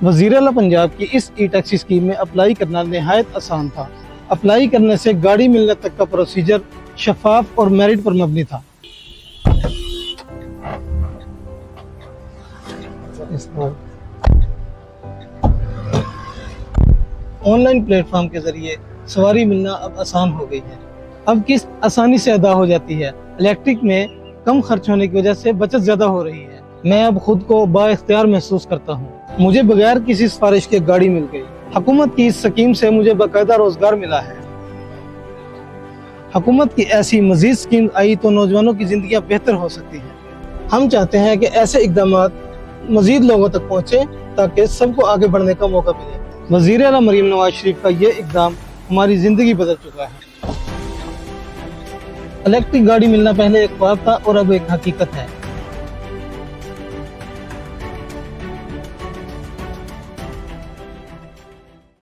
वज़ीर आला पंजाब की इस ई टैक्सी स्कीम में अप्लाई करना नहायत आसान था। अप्लाई करने से गाड़ी मिलने तक का प्रोसीजर शफाफ और मेरिट पर मबनी था। ऑनलाइन प्लेटफॉर्म के जरिए सवारी मिलना अब आसान हो गई है। अब किस्त आसानी से अदा हो जाती है। इलेक्ट्रिक में कम खर्च होने की वजह से बचत ज्यादा हो रही है। मैं अब खुद को बाइख्तियार महसूस करता हूँ। मुझे बगैर किसी सिफारिश के गाड़ी मिल गई। हुकूमत की इस स्कीम से मुझे बाकायदा रोजगार मिला है। हुकूमत की ऐसी मजीद स्कीम आई तो नौजवानों की जिंदगी बेहतर हो सकती है। हम चाहते हैं कि ऐसे इकदाम मजीद लोगों तक पहुँचे ताकि सबको आगे बढ़ने का मौका मिले। वज़ीर आला मरीम नवाज शरीफ का ये इकदाम हमारी जिंदगी बदल चुका है। इलेक्ट्रिक गाड़ी मिलना पहले एक ख्वाब था और अब एक हकीकत है।